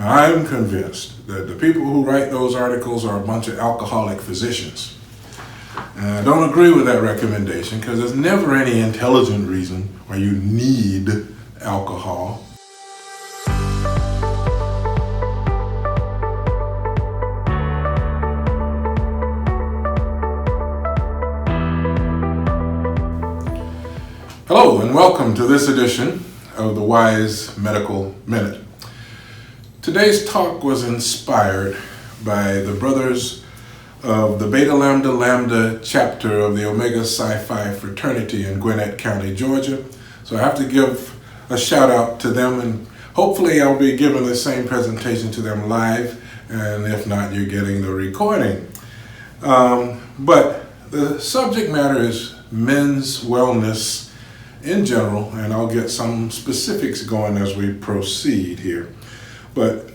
I'm convinced that the people who write those articles are a bunch of alcoholic physicians. And I don't agree with that recommendation because there's never any intelligent reason why you need alcohol. Hello and welcome to this edition of the Wise Medical Minute. Today's talk was inspired by the brothers of the Beta Lambda chapter of the Omega Psi Phi Fraternity in Gwyneth Canada Georgia. So I have to give a shout out to them, and hopefully I'll be giving the same presentation to them live, and if not, you're getting the recording. But the subject matter is men's wellness in general, and I'll get some specifics going as we proceed here. But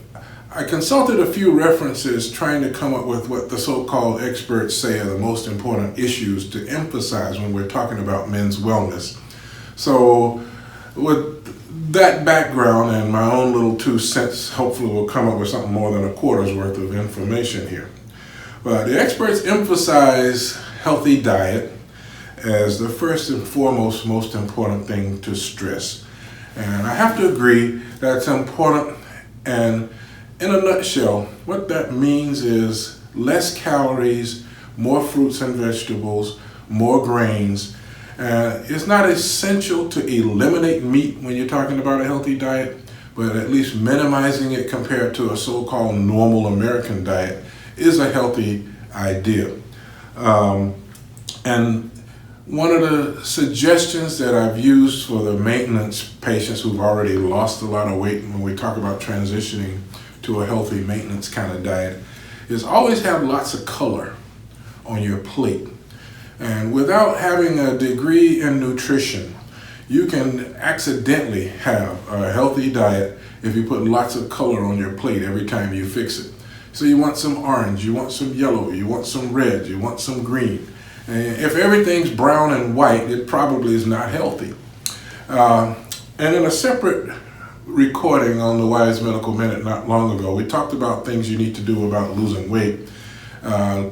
I consulted a few references trying to come up with what the so-called experts say are the most important issues to emphasize when we're talking about men's wellness. So with that background and my own little 2 cents, hopefully we'll come up with something more than a quarter's worth of information here. But the experts emphasize healthy diet as the first and foremost most important thing to stress. And I have to agree that's important, and in a nutshell, what that means is less calories, more fruits and vegetables, more grains. It's not essential to eliminate meat when you're talking about a healthy diet, but at least minimizing it compared to a so-called normal American diet is a healthy idea. And one of the suggestions that I've used for the maintenance patients who've already lost a lot of weight when we talk about transitioning to a healthy maintenance kind of diet is always have lots of color on your plate. And without having a degree in nutrition, you can accidentally have a healthy diet if you put lots of color on your plate every time you fix it. So you want some orange, you want some yellow, you want some red, you want some green. And if everything's brown and white, it probably is not healthy. And in a separate recording on the Wise Medical Minute not long ago, we talked about things you need to do about losing weight.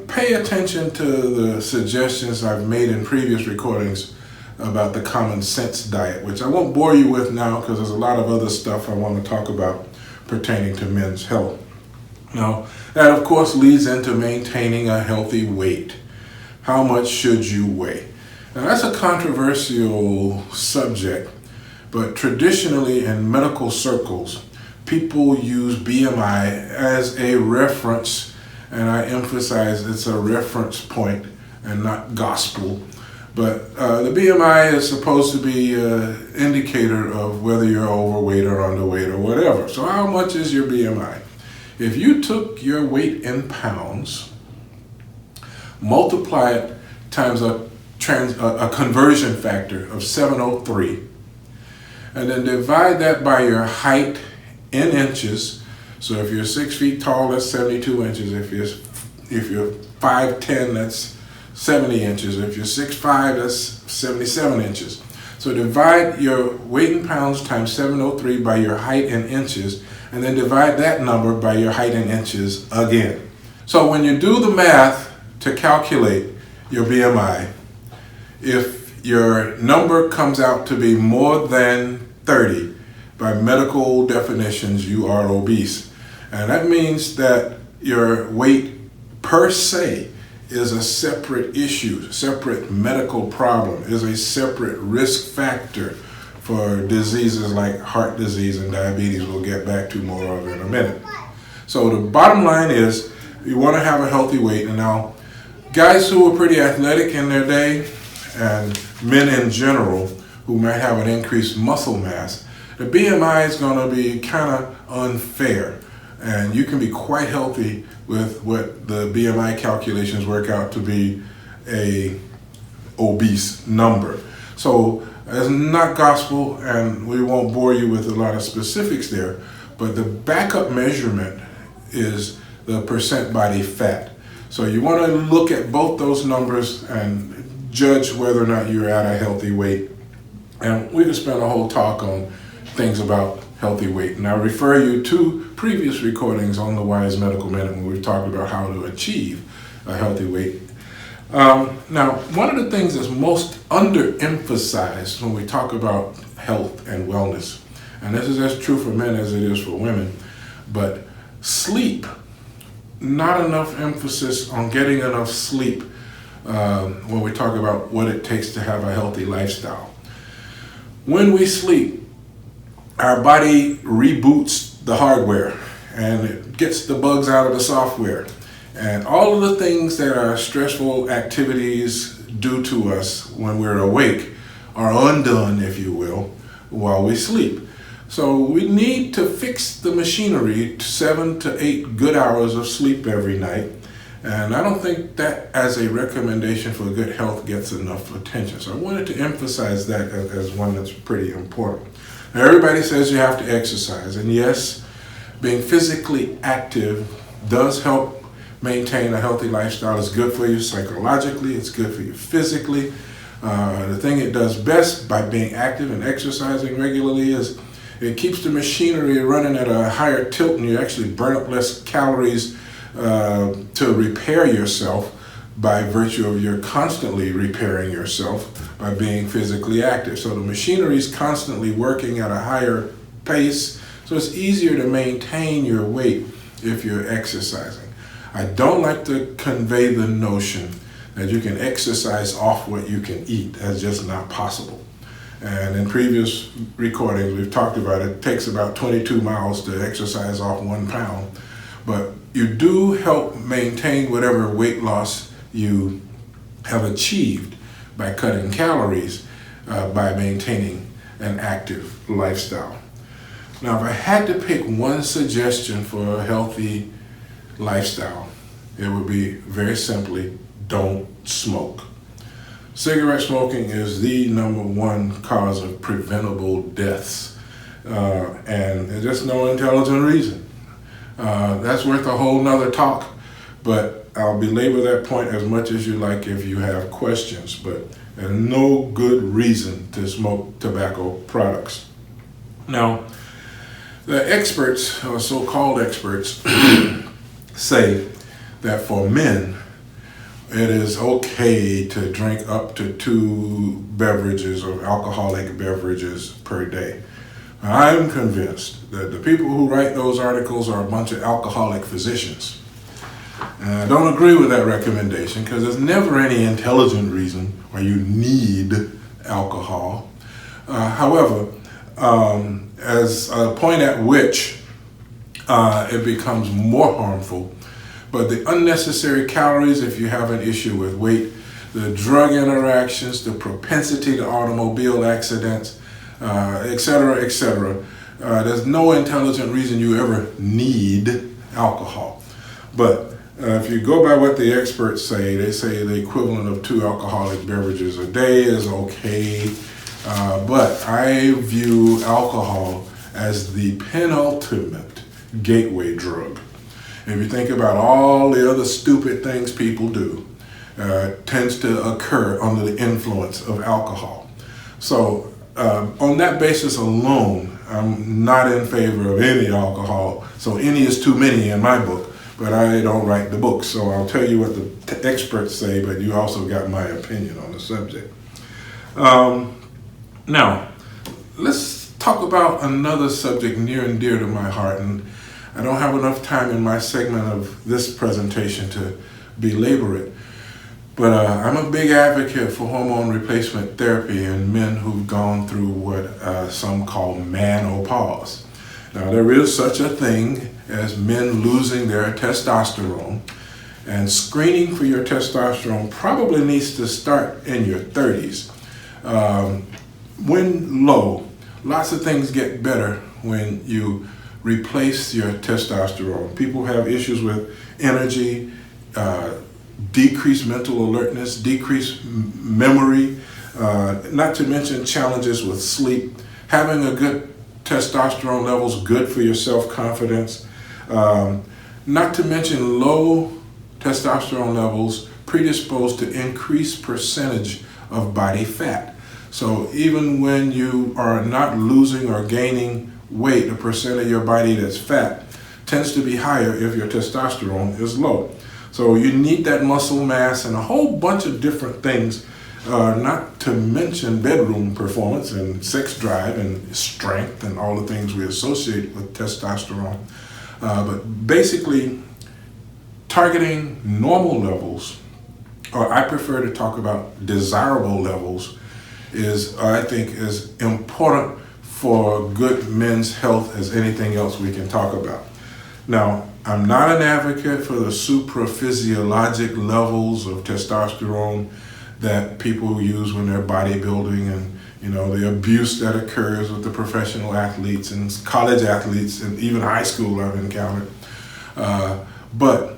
Pay attention to the suggestions I've made in previous recordings about the common sense diet, which I won't bore you with now because there's a lot of other stuff I want to talk about pertaining to men's health. Now, that of course leads into maintaining a healthy weight. How much should you weigh? Now that's a controversial subject, but traditionally in medical circles, people use BMI as a reference, and I emphasize it's a reference point and not gospel. But the BMI is supposed to be an indicator of whether you're overweight or underweight or whatever. So how much is your BMI? If you took your weight in pounds, multiply it times a conversion factor of 703, and then divide that by your height in inches. So if you're 6 feet tall, that's 72 inches. If you're 5'10", that's 70 inches. If you're 6'5", that's 77 inches. So divide your weight in pounds times 703 by your height in inches, and then divide that number by your height in inches again. So when you do the math to calculate your BMI, if your number comes out to be more than 30, by medical definitions, you are obese. And that means that your weight per se is a separate issue, separate medical problem, is a separate risk factor for diseases like heart disease and diabetes we'll get back to more of in a minute. So the bottom line is you want to have a healthy weight. And now guys who are pretty athletic in their day, and men in general who might have an increased muscle mass, the BMI is going to be kind of unfair. And you can be quite healthy with what the BMI calculations work out to be a obese number. So it's not gospel, and we won't bore you with a lot of specifics there, but the backup measurement is the percent body fat. So you want to look at both those numbers and judge whether or not you're at a healthy weight. And we could spend a whole talk on things about healthy weight. And I refer you to previous recordings on the Wise Medical Minute when we've talked about how to achieve a healthy weight. Now, one of the things that's most underemphasized when we talk about health and wellness, and this is as true for men as it is for women, but sleep. Not enough emphasis on getting enough sleep when we talk about what it takes to have a healthy lifestyle. When we sleep, our body reboots the hardware and it gets the bugs out of the software. And all of the things that are stressful activities do to us when we're awake are undone, if you will, while we sleep. So we need to fix the machinery to 7 to 8 good hours of sleep every night. And I don't think that as a recommendation for good health gets enough attention. So I wanted to emphasize that as one that's pretty important. Now, everybody says you have to exercise. And yes, being physically active does help maintain a healthy lifestyle. It's good for you psychologically. It's good for you physically. The thing it does best by being active and exercising regularly is it keeps the machinery running at a higher tilt, and you actually burn up less calories to repair yourself by virtue of you're constantly repairing yourself by being physically active. So the machinery is constantly working at a higher pace, so it's easier to maintain your weight if you're exercising. I don't like to convey the notion that you can exercise off what you can eat. That's just not possible. And in previous recordings, we've talked about it takes about 22 miles to exercise off 1 pound. But you do help maintain whatever weight loss you have achieved by cutting calories, by maintaining an active lifestyle. Now, if I had to pick one suggestion for a healthy lifestyle, it would be very simply, don't smoke. Cigarette smoking is the #1 cause of preventable deaths, and there's just no intelligent reason. That's worth a whole nother talk, but I'll belabor that point as much as you like if you have questions, but there's no good reason to smoke tobacco products. Now, the experts, or so-called experts, say that for men, it is okay to drink up to 2 beverages of alcoholic beverages per day. I'm convinced that the people who write those articles are a bunch of alcoholic physicians. And I don't agree with that recommendation because there's never any intelligent reason why you need alcohol. However, as a point at which it becomes more harmful, but the unnecessary calories if you have an issue with weight, the drug interactions, the propensity to automobile accidents, etc., etc. There's no intelligent reason you ever need alcohol. But if you go by what the experts say, they say the equivalent of 2 alcoholic beverages a day is okay. But I view alcohol as the penultimate gateway drug. If you think about all the other stupid things people do, tends to occur under the influence of alcohol. So on that basis alone, I'm not in favor of any alcohol. So any is too many in my book, but I don't write the book. So I'll tell you what the experts say, but you also got my opinion on the subject. Now, let's talk about another subject near and dear to my heart, and I don't have enough time in my segment of this presentation to belabor it, but I'm a big advocate for hormone replacement therapy in men who've gone through what some call MENopause. Now, there is such a thing as men losing their testosterone, and screening for your testosterone probably needs to start in your 30s. When low, lots of things get better when you replace your testosterone. People have issues with energy, decreased mental alertness, decreased memory, not to mention challenges with sleep. Having a good testosterone level is good for your self-confidence. Not to mention low testosterone levels predispose to increased percentage of body fat. So even when you are not losing or gaining weight, the percent of your body that's fat, tends to be higher if your testosterone is low. So you need that muscle mass and a whole bunch of different things, not to mention bedroom performance and sex drive and strength and all the things we associate with testosterone. But basically, targeting normal levels, or I prefer to talk about desirable levels, is, I think, as important for good men's health as anything else we can talk about. Now, I'm not an advocate for the supraphysiologic levels of testosterone that people use when they're bodybuilding, and the abuse that occurs with the professional athletes and college athletes and even high school I've encountered. But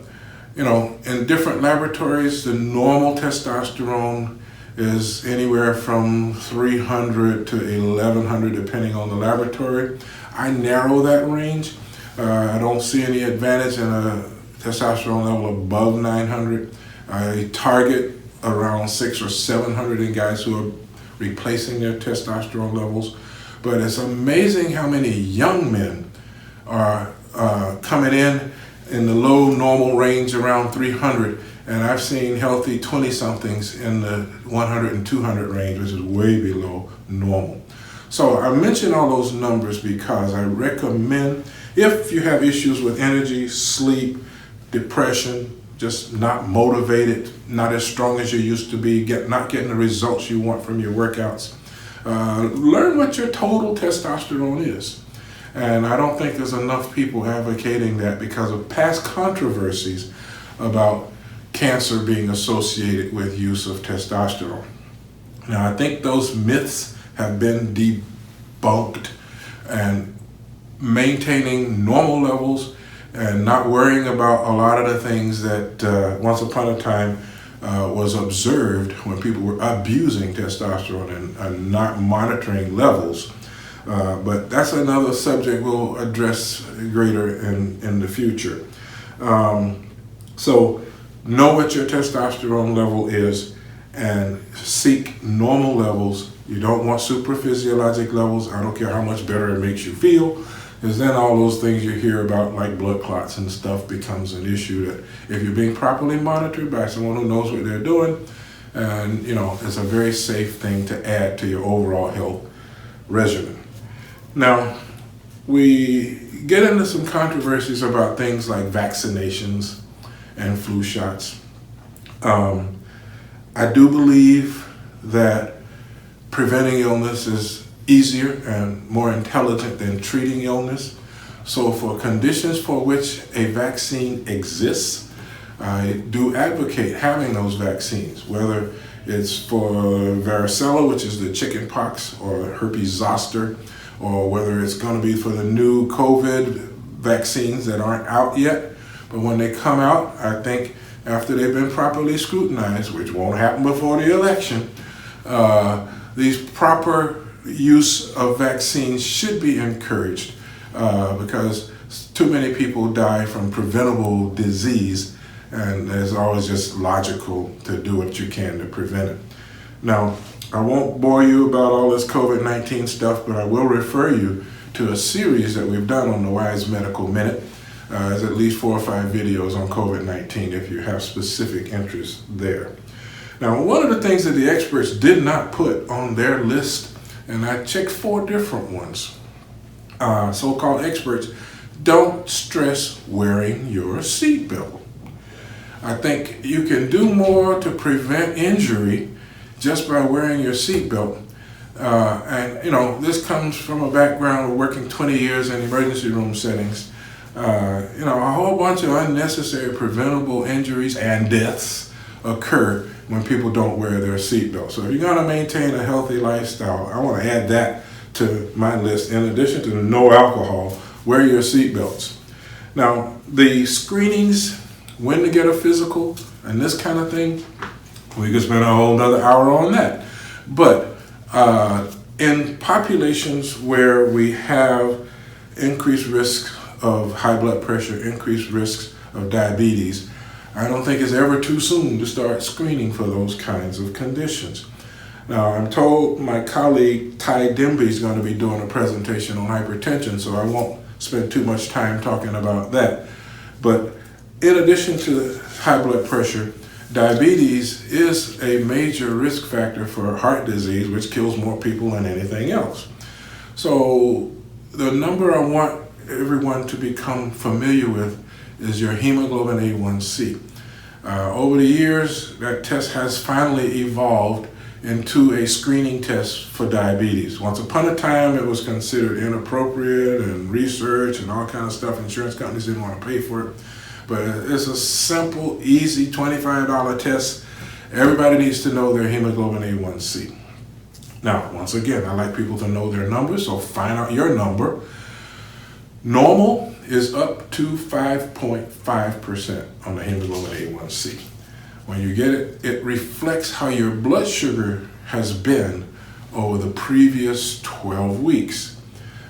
in different laboratories, the normal testosterone is anywhere from 300 to 1100 depending on the laboratory. I narrow that range. I don't see any advantage in a testosterone level above 900. I target around 600 or 700 in guys who are replacing their testosterone levels. But it's amazing how many young men are coming in the low normal range around 300, and I've seen healthy 20-somethings in the 100 and 200 range, which is way below normal. So I mention all those numbers because I recommend, if you have issues with energy, sleep, depression, just not motivated, not as strong as you used to be, not getting the results you want from your workouts, learn what your total testosterone is. And I don't think there's enough people advocating that because of past controversies about cancer being associated with use of testosterone. Now, I think those myths have been debunked, and maintaining normal levels and not worrying about a lot of the things that once upon a time was observed when people were abusing testosterone and not monitoring levels. But that's another subject we'll address greater in the future. So know what your testosterone level is and seek normal levels. You don't want supraphysiologic levels. I don't care how much better it makes you feel, because then all those things you hear about, like blood clots and stuff, becomes an issue that if you're being properly monitored by someone who knows what they're doing, and it's a very safe thing to add to your overall health regimen. Now, we get into some controversies about things like vaccinations and flu shots. I do believe that preventing illness is easier and more intelligent than treating illness. So for conditions for which a vaccine exists, I do advocate having those vaccines, whether it's for varicella, which is the chicken pox, or herpes zoster, or whether it's going to be for the new COVID vaccines that aren't out yet. But when they come out, I think after they've been properly scrutinized, which won't happen before the election, these proper use of vaccines should be encouraged because too many people die from preventable disease, and it's always just logical to do what you can to prevent it. Now, I won't bore you about all this COVID-19 stuff, but I will refer you to a series that we've done on the Wise Medical Minute. There's at least 4 or 5 videos on COVID-19 if you have specific interest there. Now, one of the things that the experts did not put on their list, and I checked 4 different ones, so-called experts, don't stress wearing your seatbelt. I think you can do more to prevent injury just by wearing your seatbelt. And this comes from a background of working 20 years in emergency room settings. A whole bunch of unnecessary preventable injuries and deaths occur when people don't wear their seatbelt. So if you're going to maintain a healthy lifestyle, I want to add that to my list. In addition to no alcohol, wear your seatbelts. Now, the screenings, when to get a physical, and this kind of thing, we could spend a whole nother hour on that. But in populations where we have increased risk of high blood pressure, increased risks of diabetes, I don't think it's ever too soon to start screening for those kinds of conditions. Now, I'm told my colleague Ty Demby is going to be doing a presentation on hypertension, so I won't spend too much time talking about that. But in addition to high blood pressure, diabetes is a major risk factor for heart disease, which kills more people than anything else. So the number I want everyone to become familiar with is your hemoglobin A1C. Over the years, that test has finally evolved into a screening test for diabetes. Once upon a time, it was considered inappropriate and research and all kinds of stuff. Insurance companies didn't want to pay for it. But it's a simple, easy $25 test. Everybody needs to know their hemoglobin A1C. Now, once again, I like people to know their numbers, so find out your number. Normal is up to 5.5% on the hemoglobin A1C. When you get it, it reflects how your blood sugar has been over the previous 12 weeks.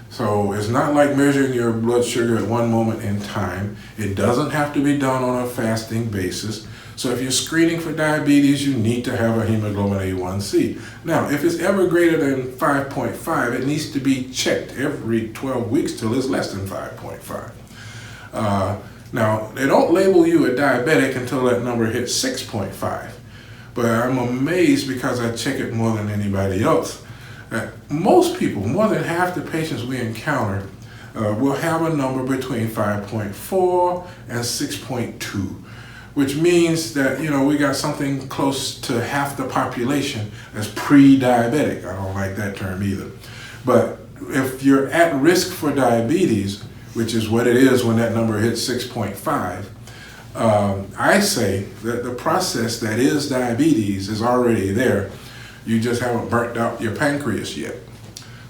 So it's not like measuring your blood sugar at one moment in time. It doesn't have to be done on a fasting basis. So if you're screening for diabetes, you need to have a hemoglobin A1C. Now, if it's ever greater than 5.5, it needs to be checked every 12 weeks till it's less than 5.5. Now, they don't label you a diabetic until that number hits 6.5. But I'm amazed because I check it more than anybody else. Most people, more than half the patients we encounter, will have a number between 5.4 and 6.2, which means that, we got something close to half the population as pre-diabetic. I don't like that term either. But if you're at risk for diabetes, which is what it is when that number hits 6.5, I say that the process that is diabetes is already there. You just haven't burnt out your pancreas yet.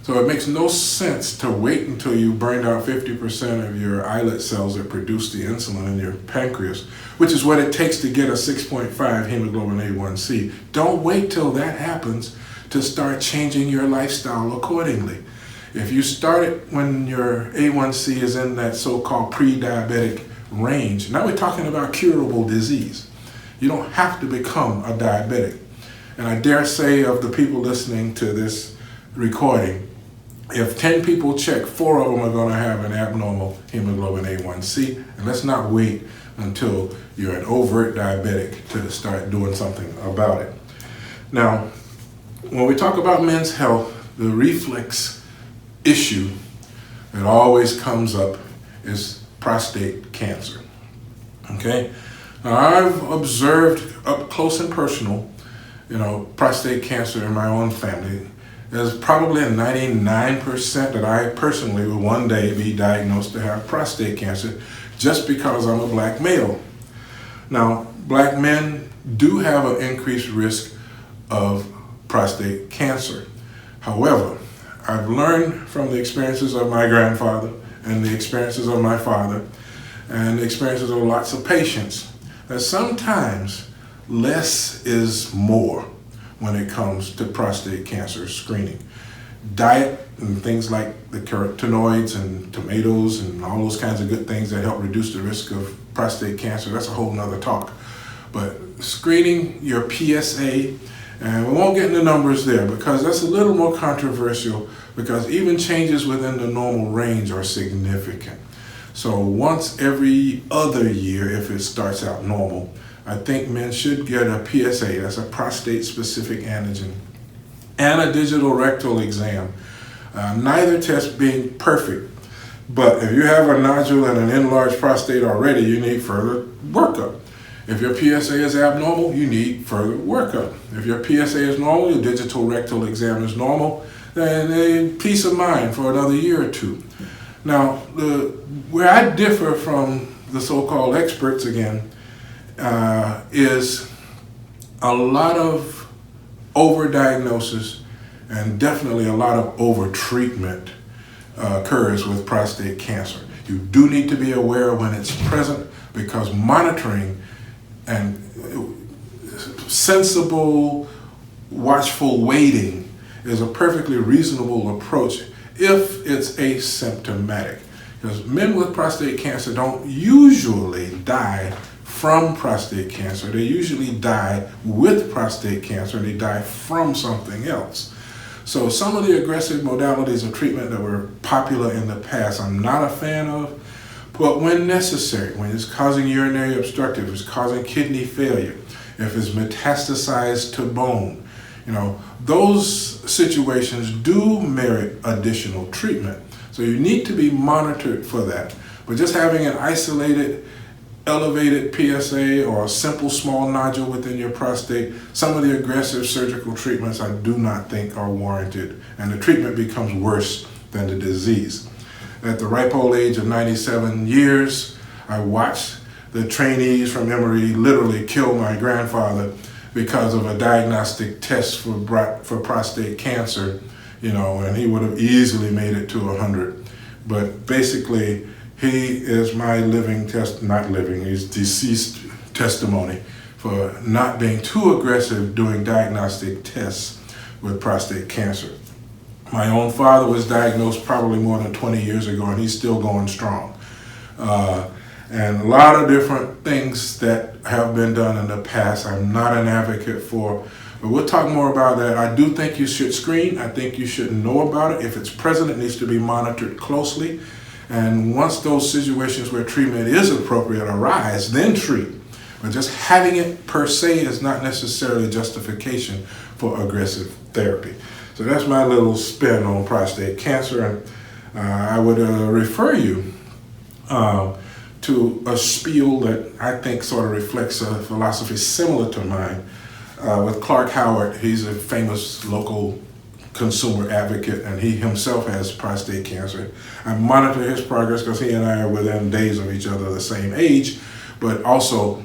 So it makes no sense to wait until you burned out 50% of your islet cells that produce the insulin in your pancreas, which is what it takes to get a 6.5 hemoglobin A1C. Don't wait till that happens to start changing your lifestyle accordingly. If you start it when your A1C is in that so-called pre-diabetic range, now we're talking about curable disease. You don't have to become a diabetic. And I dare say of the people listening to this recording, if 10 people check, 4 of them are going to have an abnormal hemoglobin A1C. And let's not wait until you're an overt diabetic to start doing something about it. Now, when we talk about men's health, the reflex issue that always comes up is prostate cancer. Okay? Now, I've observed up close and personal prostate cancer in my own family. There's probably a 99% that I personally will one day be diagnosed to have prostate cancer just because I'm a black male. Now, black men do have an increased risk of prostate cancer. However, I've learned from the experiences of my grandfather and the experiences of my father and the experiences of lots of patients that sometimes less is more when it comes to prostate cancer screening. Diet and things like the carotenoids and tomatoes and all those kinds of good things that help reduce the risk of prostate cancer, that's a whole nother talk. But screening your PSA, and we won't get into numbers there because that's a little more controversial because even changes within the normal range are significant. So once every other year, if it starts out normal, I think men should get a PSA, that's a Prostate Specific Antigen, and a digital rectal exam. Neither test being perfect, but if you have a nodule and an enlarged prostate already, you need further workup. If your PSA is abnormal, you need further workup. If your PSA is normal, your digital rectal exam is normal, then peace of mind for another year or two. Now, where I differ from the so-called experts again, is a lot of overdiagnosis and definitely a lot of overtreatment occurs with prostate cancer. You do need to be aware when it's present because monitoring and sensible, watchful waiting is a perfectly reasonable approach if it's asymptomatic. Because men with prostate cancer don't usually die from prostate cancer. They usually die with prostate cancer, and they die from something else. So some of the aggressive modalities of treatment that were popular in the past, I'm not a fan of, but when necessary, when it's causing urinary obstructive, it's causing kidney failure, if it's metastasized to bone, those situations do merit additional treatment. So you need to be monitored for that. But just having an isolated, elevated PSA or a simple small nodule within your prostate, some of the aggressive surgical treatments I do not think are warranted, and the treatment becomes worse than the disease. At the ripe old age of 97 years, I watched the trainees from Emory literally kill my grandfather because of a diagnostic test for prostate cancer, and he would have easily made it to 100. But basically, he is my he's deceased testimony for not being too aggressive doing diagnostic tests with prostate cancer. My own father was diagnosed probably more than 20 years ago, and he's still going strong. And a lot of different things that have been done in the past I'm not an advocate for, but we'll talk more about that. I do think you should screen. I think you should know about it. If it's present, it needs to be monitored closely. And once those situations where treatment is appropriate arise, then treat. But just having it per se is not necessarily justification for aggressive therapy. So that's my little spin on prostate cancer. And I would refer you to a spiel that I think sort of reflects a philosophy similar to mine with Clark Howard. He's a famous local consumer advocate, and he himself has prostate cancer. I monitor his progress because he and I are within days of each other, the same age, but also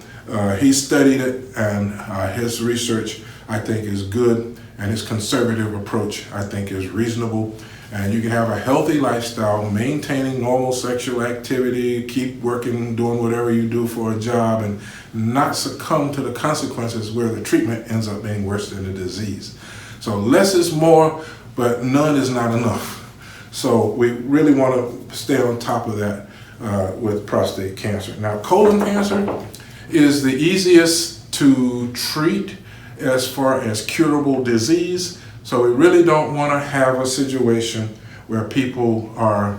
he studied it, and his research I think is good, and his conservative approach I think is reasonable. And you can have a healthy lifestyle, maintaining normal sexual activity, keep working, doing whatever you do for a job, and not succumb to the consequences where the treatment ends up being worse than the disease. So less is more, but none is not enough. So we really want to stay on top of that with prostate cancer. Now, colon cancer is the easiest to treat as far as curable disease. So we really don't want to have a situation where people are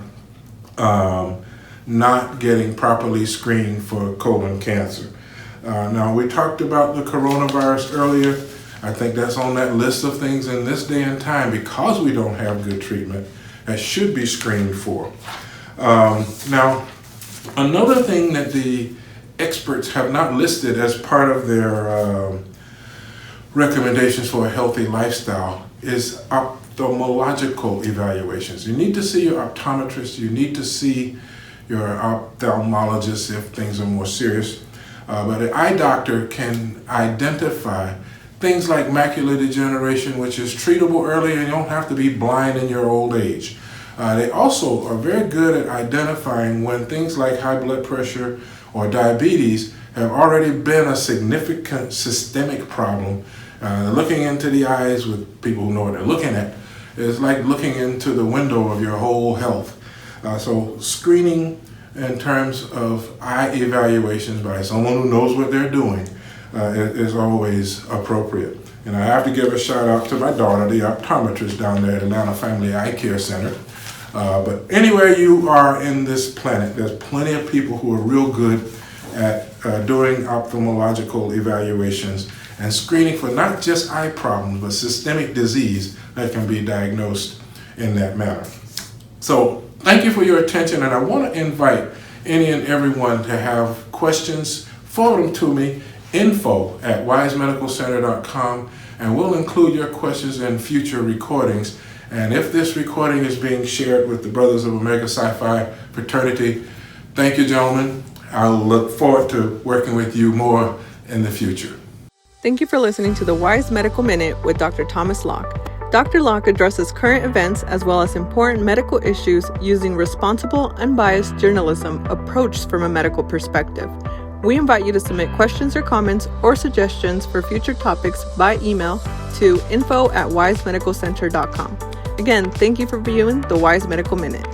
not getting properly screened for colon cancer. Now, we talked about the coronavirus earlier. I think that's on that list of things in this day and time, because we don't have good treatment, that should be screened for. Now, another thing that the experts have not listed as part of their recommendations for a healthy lifestyle is ophthalmological evaluations. You need to see your optometrist, you need to see your ophthalmologist if things are more serious. But an eye doctor can identify things like macular degeneration, which is treatable early, and you don't have to be blind in your old age. They also are very good at identifying when things like high blood pressure or diabetes have already been a significant systemic problem. Looking into the eyes with people who know what they're looking at is like looking into the window of your whole health. So screening in terms of eye evaluations by someone who knows what they're doing is always appropriate. And I have to give a shout out to my daughter, the optometrist down there at Atlanta Family Eye Care Center. But anywhere you are in this planet, there's plenty of people who are real good at doing ophthalmological evaluations and screening for not just eye problems, but systemic disease that can be diagnosed in that manner. So thank you for your attention, and I want to invite any and everyone to have questions. Forward them to me, info@wisemedicalcenter.com, and we'll include your questions in future recordings. And if this recording is being shared with the Brothers of Omega Psi Phi Fraternity, thank you, gentlemen. I'll look forward to working with you more in the future. Thank you for listening to the Wise Medical Minute with Dr. Thomas Locke. Dr. Locke addresses current events as well as important medical issues using responsible, unbiased journalism approached from a medical perspective. We invite you to submit questions or comments or suggestions for future topics by email to info@wisemedicalcenter.com. Again, thank you for viewing the Wise Medical Minute.